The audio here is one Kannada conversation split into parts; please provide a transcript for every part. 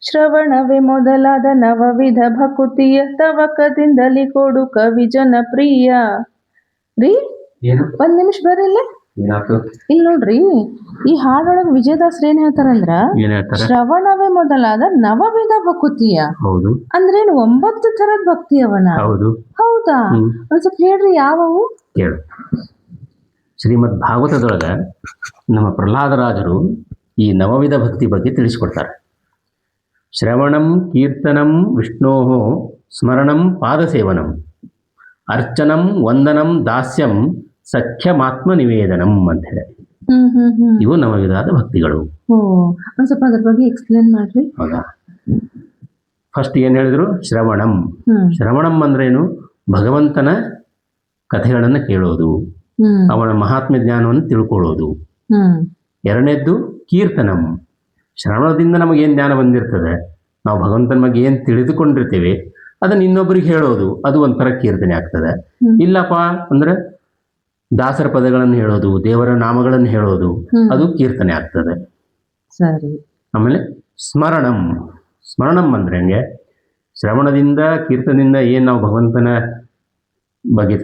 ಶ್ರವಣವೇ ಮೊದಲಾದ ನವವಿಧ ಭಕುತಿಯ ತವಕದಿಂದಲಿ ಕೊಡು ಕವಿ ಜನಪ್ರಿಯ. ರೀ ಏನು ಒಂದ್ ನಿಮಿಷ ಬರ್ರಿಲ್ಲ. ಏನಾಯ್ತು? ಇಲ್ಲಿ ನೋಡ್ರಿ, ಈ ಹಾಡೊಳಗ ವಿಜಯದಾಸರು ಏನ್ ಹೇಳ್ತಾರಂದ್ರ, ಏನ್ ಹೇಳ್ತಾರೆ? ಶ್ರವಣವೇ ಮೊದಲಾದ ನವವಿಧ ಭಕುತಿಯ ಹೌದು ಅಂದ್ರೇನು 9 ತರದ ಭಕ್ತಿ ಅವನ. ಹೌದು. ಹೌದಾ? ಒಂದ್ ಸ್ವಲ್ಪ ಹೇಳ್ರಿ ಯಾವವು. ಕೇಳು. ಶ್ರೀಮದ್ ಭಾಗವತದೊಳಗ ನಮ್ಮ ಪ್ರಹ್ಲಾದರಾಜರು ಈ ನವವಿಧ ಭಕ್ತಿ ಬಗ್ಗೆ ತಿಳಿಸಿಕೊಡ್ತಾರೆ. ಶ್ರವಣಂ ಕೀರ್ತನಂ ವಿಷ್ಣೋ ಸ್ಮರಣಂ ಪಾದಸೇವನಂ ಅರ್ಚನಂ ವಂದನಂ ದಾಸ್ಯಂ ಸಖ್ಯಮಾತ್ಮ ನಿವೇದನಂ ಅಂತ ಹೇಳಿ ಇವು ನವವಿಧವಾದ ಭಕ್ತಿಗಳು. ಒಂದ್ ಸ್ವಲ್ಪ ಅದ್ರ ಬಗ್ಗೆ ಎಕ್ಸ್ಪ್ಲೇನ್ ಮಾಡ್ರಿ. ಹೌದಾ? ಫಸ್ಟ್ ಏನ್ ಹೇಳಿದ್ರು? ಶ್ರವಣಂ. ಶ್ರವಣಂ ಅಂದ್ರೇನು? ಭಗವಂತನ ಕಥೆಗಳನ್ನು ಕೇಳೋದು, ಅವನ ಮಹಾತ್ಮ ಜ್ಞಾನವನ್ನು ತಿಳ್ಕೊಳ್ಳೋದು. ಎರಡನೇದ್ದು ಕೀರ್ತನಂ. ಶ್ರವಣದಿಂದ ನಮಗೇನು ಜ್ಞಾನ ಬಂದಿರ್ತದೆ, ನಾವು ಭಗವಂತನ ಬಗ್ಗೆ ಏನು ತಿಳಿದುಕೊಂಡಿರ್ತೇವೆ ಅದನ್ನು ಇನ್ನೊಬ್ಬರಿಗೆ ಹೇಳೋದು, ಅದು ಒಂಥರ ಕೀರ್ತನೆ ಆಗ್ತದೆ. ಇಲ್ಲಪ್ಪ ಅಂದ್ರೆ ದಾಸರ ಪದಗಳನ್ನು ಹೇಳೋದು, ದೇವರ ನಾಮಗಳನ್ನು ಹೇಳೋದು, ಅದು ಕೀರ್ತನೆ ಆಗ್ತದೆ. ಸರಿ. ಆಮೇಲೆ ಸ್ಮರಣಂ. ಸ್ಮರಣಂ ಅಂದ್ರೆ ಹೆಂಗೆ? ಶ್ರವಣದಿಂದ ಕೀರ್ತನದಿಂದ ಏನು ನಾವು ಭಗವಂತನ ಬಗ್ಗೆ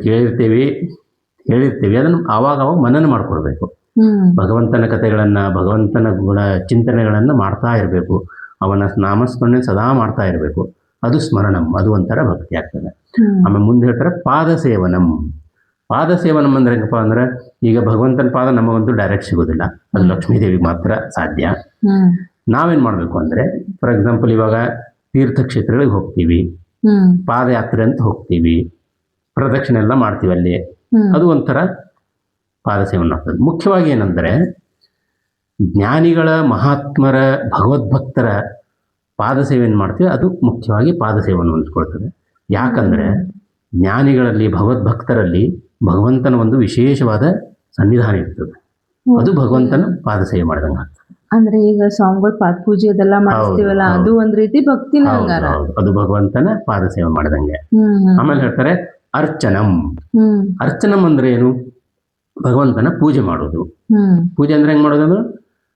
ಹೇಳಿರ್ತೀವಿ ಅದನ್ನು ಆವಾಗ ಮನನ ಮಾಡ್ಕೊಳ್ಬೇಕು. ಭಗವಂತನ ಕಥೆಗಳನ್ನ, ಭಗವಂತನ ಗುಣ ಚಿಂತನೆಗಳನ್ನ ಮಾಡ್ತಾ ಇರಬೇಕು, ಅವನ ನಾಮಸ್ಮರಣೆ ಸದಾ ಮಾಡ್ತಾ ಇರಬೇಕು. ಅದು ಸ್ಮರಣಂ, ಅದು ಒಂಥರ ಭಕ್ತಿ ಆಗ್ತದೆ. ಆಮೇಲೆ ಮುಂದೆ ಹೇಳ್ತಾರೆ ಪಾದಸೇವನಂ. ಪಾದಸೇವನಂ ಅಂದ್ರೆ ಹೆಂಗಪ್ಪ ಅಂದ್ರೆ, ಈಗ ಭಗವಂತನ ಪಾದ ನಮಗಂತೂ ಡೈರೆಕ್ಟ್ ಸಿಗೋದಿಲ್ಲ, ಅದು ಲಕ್ಷ್ಮೀದೇವಿಗೆ ಮಾತ್ರ ಸಾಧ್ಯ. ನಾವೇನ್ ಮಾಡ್ಬೇಕು ಅಂದ್ರೆ, ಫಾರ್ ಎಕ್ಸಾಂಪಲ್ ಇವಾಗ ತೀರ್ಥಕ್ಷೇತ್ರಗಳಿಗೆ ಹೋಗ್ತೀವಿ, ಪಾದಯಾತ್ರೆ ಅಂತ ಹೋಗ್ತೀವಿ, ಪ್ರದಕ್ಷಿಣೆ ಎಲ್ಲ ಮಾಡ್ತೀವಿ ಅಲ್ಲಿ, ಅದು ಒಂಥರ ಪಾದಸೇವನ ಆಗ್ತದೆ. ಮುಖ್ಯವಾಗಿ ಏನಂದ್ರೆ, ಜ್ಞಾನಿಗಳ ಮಹಾತ್ಮರ ಭಗವದ್ಭಕ್ತರ ಪಾದಸೇವೆಯನ್ನು ಮಾಡ್ತೀವಿ, ಅದು ಮುಖ್ಯವಾಗಿ ಪಾದಸೇವನ ಅನ್ಸ್ಕೊಳ್ತದೆ. ಯಾಕಂದ್ರೆ ಜ್ಞಾನಿಗಳಲ್ಲಿ ಭಗವದ್ಭಕ್ತರಲ್ಲಿ ಭಗವಂತನ ಒಂದು ವಿಶೇಷವಾದ ಸನ್ನಿಧಾನ ಇರ್ತದೆ, ಅದು ಭಗವಂತನ ಪಾದಸೇವೆ ಮಾಡಿದಂಗೆ ಆಗ್ತದೆ. ಅಂದ್ರೆ ಈಗ ಸ್ವಾಮಿಗಳು ಪಾದ ಪೂಜೆ ಅದೆಲ್ಲ ಮಾಡಿಸ್ತೀವಲ್ಲ, ಅದು ಒಂದ್ ರೀತಿ ಭಕ್ತಿನ. ಅದು ಭಗವಂತನ ಪಾದಸೇವೆ ಮಾಡಿದಂಗೆ. ಆಮೇಲೆ ಹೇಳ್ತಾರೆ ಅರ್ಚನಂ. ಅರ್ಚನಂ ಅಂದ್ರೆ ಏನು? ಭಗವಂತನ ಪೂಜೆ ಮಾಡೋದು. ಪೂಜೆ ಅಂದ್ರೆ ಹೆಂಗ್ ಮಾಡೋದು?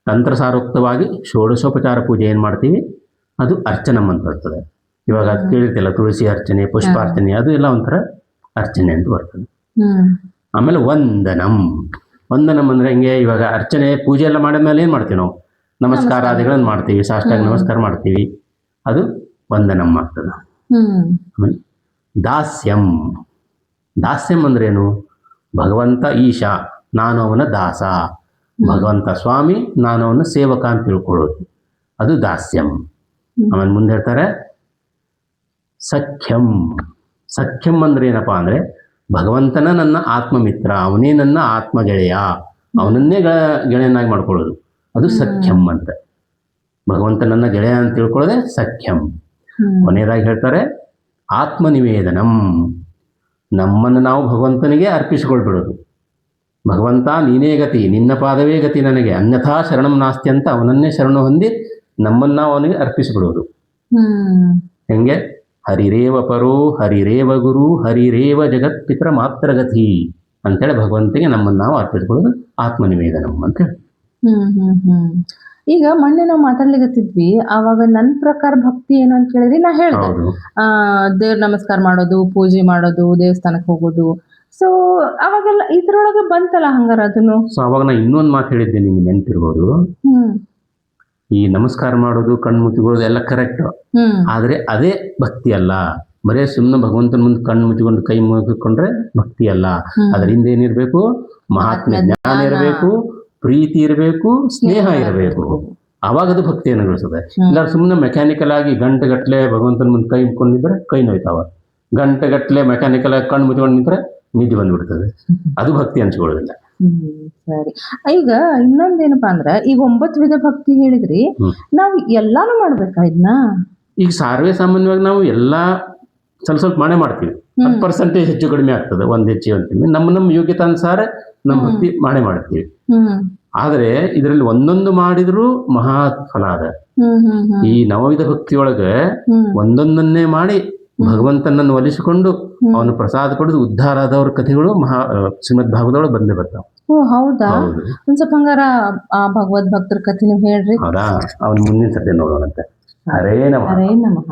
ತಂತ್ರಸಾರೋಕ್ತವಾಗಿ ಷೋಡಶೋಪಚಾರ ಪೂಜೆ ಏನ್ ಮಾಡ್ತೀವಿ ಅದು ಅರ್ಚನಂ ಅಂತ ಬರ್ತದೆ. ಇವಾಗ ಅದು ಕೇಳಿರ್ತಿಲ್ಲ, ತುಳಸಿ ಅರ್ಚನೆ, ಪುಷ್ಪಾರ್ಚನೆ, ಅದು ಎಲ್ಲ ಒಂಥರ ಅರ್ಚನೆ ಅಂತ ಬರ್ತದೆ. ಆಮೇಲೆ ವಂದನಂ. ವಂದನಂ ಅಂದ್ರೆ ಹೆಂಗೆ? ಇವಾಗ ಅರ್ಚನೆ ಪೂಜೆ ಎಲ್ಲ ಮಾಡಿದ್ಮೇಲೆ ಏನ್ ಮಾಡ್ತೀವಿ ನಾವು? ನಮಸ್ಕಾರಾದಿಗಳನ್ನು ಮಾಡ್ತೀವಿ, ಸಾಷ್ಟಾಂಗ ನಮಸ್ಕಾರ ಮಾಡ್ತೀವಿ, ಅದು ವಂದನಂ ಆಗ್ತದೆ. ಆಮೇಲೆ ದಾಸ್ಯಂ. ದಾಸ್ಯಂ ಅಂದ್ರೆ ಏನು? ಭಗವಂತ ಈಶಾ, ನಾನು ಅವನ ದಾಸ, ಭಗವಂತ ಸ್ವಾಮಿ, ನಾನು ಅವನ ಸೇವಕ ಅಂತ ತಿಳ್ಕೊಳ್ಳೋದು, ಅದು ದಾಸ್ಯಂ. ಆಮೇಲೆ ಮುಂದೆ ಹೇಳ್ತಾರೆ ಸಖ್ಯಂ. ಸಖ್ಯಂ ಅಂದ್ರೆ ಏನಪ್ಪಾ ಅಂದ್ರೆ, ಭಗವಂತನ ನನ್ನ ಆತ್ಮಮಿತ್ರ, ಅವನೇ ನನ್ನ ಆತ್ಮ ಗೆಳೆಯ, ಅವನನ್ನೇ ಗೆಳೆಯನಾಗಿ ಮಾಡ್ಕೊಳ್ಳೋದು, ಅದು ಸಖ್ಯಂ ಅಂತ. ಭಗವಂತ ನನ್ನ ಗೆಳೆಯ ಅಂತ ತಿಳ್ಕೊಳ್ಳೋದೆ ಸಖ್ಯಂ. ಕೊನೆಯದಾಗಿ ಹೇಳ್ತಾರೆ ಆತ್ಮ ನಿವೇದನಂ. ನಮ್ಮನ್ನು ನಾವು ಭಗವಂತನಿಗೆ ಅರ್ಪಿಸಿಕೊಳ್ಬಿಡೋದು. ಭಗವಂತ ನೀನೇ ಗತಿ, ನಿನ್ನ ಪಾದವೇ ಗತಿ ನನಗೆ, ಅನ್ಯಥಾ ಶರಣಂ ನಾಸ್ತಿ ಅಂತ ಅವನನ್ನೇ ಶರಣ ಹೊಂದಿ ನಮ್ಮನ್ನ ಅವನಿಗೆ ಅರ್ಪಿಸಿಬಿಡೋದು. ಹೆಂಗೆ? ಹರಿರೇವ ಪರೋ ಹರಿರೇವ ಗುರು ಹರಿರೇವ ಜಗತ್ ಪಿತರ ಮಾತ್ರ ಗತಿ ಅಂತೇಳಿ ಭಗವಂತನಿಗೆ ನಮ್ಮನ್ನು ನಾವು ಅರ್ಪಿಸಿಕೊಳ್ಳೋದು ಆತ್ಮ ನಿವೇದನಂ ಅಂತ ಹೇಳಿ. ಈಗ ಮೊನ್ನೆ ನಾವು ಮಾತಾಡ್ಲಿಕತ್ತಿದ್ವಿ, ಆವಾಗ ನನ್ನ ಪ್ರಕಾರ ಭಕ್ತಿ ಏನು ಅಂತ ಕೇಳಿದ್ರಿ, ನಾ ಹೇಳಿದೆ ದೇವ್ರ ನಮಸ್ಕಾರ ಮಾಡೋದು, ಪೂಜೆ ಮಾಡೋದು, ದೇವಸ್ಥಾನಕ್ಕೆ ಹೋಗೋದು. ಸೊ ಅವಾಗೆಲ್ಲ ಇದ್ರೊಳಗೆ ಬಂತಲ್ಲ ಹಂಗಾರ ಅದನ್ನು. ಸೊ ಅವಾಗ ನಾ ಇನ್ನೊಂದು ಮಾತು ಹೇಳಿದ್ದೆ, ನಿಮ್ಗೆ ನೆನಪಿರ್ಬೋದು. ಈ ನಮಸ್ಕಾರ ಮಾಡೋದು, ಕಣ್ಣು ಮುಚ್ಚಿಕೊಳ್ಳೋದು ಎಲ್ಲ ಕರೆಕ್ಟ್, ಆದ್ರೆ ಅದೇ ಭಕ್ತಿ ಅಲ್ಲ. ಬರೇ ಸುಮ್ಮನೆ ಭಗವಂತನ ಮುಂದೆ ಕಣ್ಣು ಮುಚ್ಚಿಕೊಂಡು ಕೈ ಮುಗಿಕೊಂಡ್ರೆ ಭಕ್ತಿ ಅಲ್ಲ. ಅದರಿಂದ ಏನಿರ್ಬೇಕು? ಮಹಾತ್ಮ ಜ್ಞಾನ ಇರಬೇಕು, ಪ್ರೀತಿ ಇರಬೇಕು, ಸ್ನೇಹ ಇರಬೇಕು, ಅವಾಗ ಅದು ಭಕ್ತಿಯನ್ನು ಗಳಿಸ್ತದೆ. ಇಲ್ಲ ಸುಮ್ಮನೆ ಮೆಕ್ಯಾನಿಕಲ್ ಆಗಿ ಗಂಟೆಗಟ್ಟಲೆ ಭಗವಂತನ ಮುಂದೆ ಕೈ ಮುಚ್ಕೊಂಡಿದ್ರೆ ಕೈ ನೋಯ್ತಾವ, ಗಂಟೆಗಟ್ಟಲೆ ಮೆಕ್ಯಾನಿಕಲ್ ಆಗಿ ಕಣ್ಣು ಮುಚ್ಕೊಂಡು ನಿಂತ್ರೆ ನಿದ್ದೆ ಬಂದ್ಬಿಡ್ತದೆ, ಅದು ಭಕ್ತಿ ಅನ್ಸ್ಕೊಳ್ಳೋದಿಲ್ಲ. ಸರಿ. ಈಗ ಇನ್ನೊಂದೇನಪ್ಪಾ ಅಂದ್ರ, ಈಗ 9 ವಿಧ ಭಕ್ತಿ ಹೇಳಿದ್ರಿ, ನಾವ್ ಎಲ್ಲಾನು ಮಾಡ್ಬೇಕಾ ಇದನ್ನ? ಈಗ ಸರ್ವೇ ಸಾಮಾನ್ಯವಾಗಿ ನಾವು ಎಲ್ಲಾ ಸ್ವಲ್ಪ ಮಾಡೇ ಮಾಡ್ತೀವಿ, 10% ಹೆಚ್ಚು ಕಡಿಮೆ ಆಗ್ತದೆ, ಒಂದ್ ಹೆಚ್ಚು ಅಂತೀವಿ, ನಮ್ಮ ಯೋಗ್ಯತಾನುಸಾರ ನಮ್ಮ ಭಕ್ತಿ ಮಾಡೇ ಮಾಡ್ತೀವಿ. ಆದ್ರೆ ಇದರಲ್ಲಿ ಒಂದೊಂದು ಮಾಡಿದ್ರು ಮಹಾ ಫಲ ಅದ. ಈ ನವವಿಧ ಭಕ್ತಿಯೊಳಗೆ ಒಂದೊಂದನ್ನೇ ಮಾಡಿ ಭಗವಂತನನ್ನು ಒಲಿಸಿಕೊಂಡು ಅವನು ಪ್ರಸಾದ ಪಡೆದು ಉದ್ಧಾರ ಆದವ್ರ ಕಥೆಗಳು ಶ್ರೀಮದ್ ಭಾಗವತದೊಳಗೆ ಬಂದೇ ಬರ್ತಾವ. ಹೌದಾ? ಒಂದ್ ಸ್ವಲ್ಪ ಹಂಗಾರ ಆ ಭಗವದ್ ಭಕ್ತರ ಕಥೆ ನೀವು ಹೇಳ್ರಿ. ಹೌದಾ? ಅವ್ನ ಮುಂದಿನ ಸತಿ ನೋಡೋಣಂತೆ. ಹರೇ ನಮಃ. ಹರೇ ನಮಃ.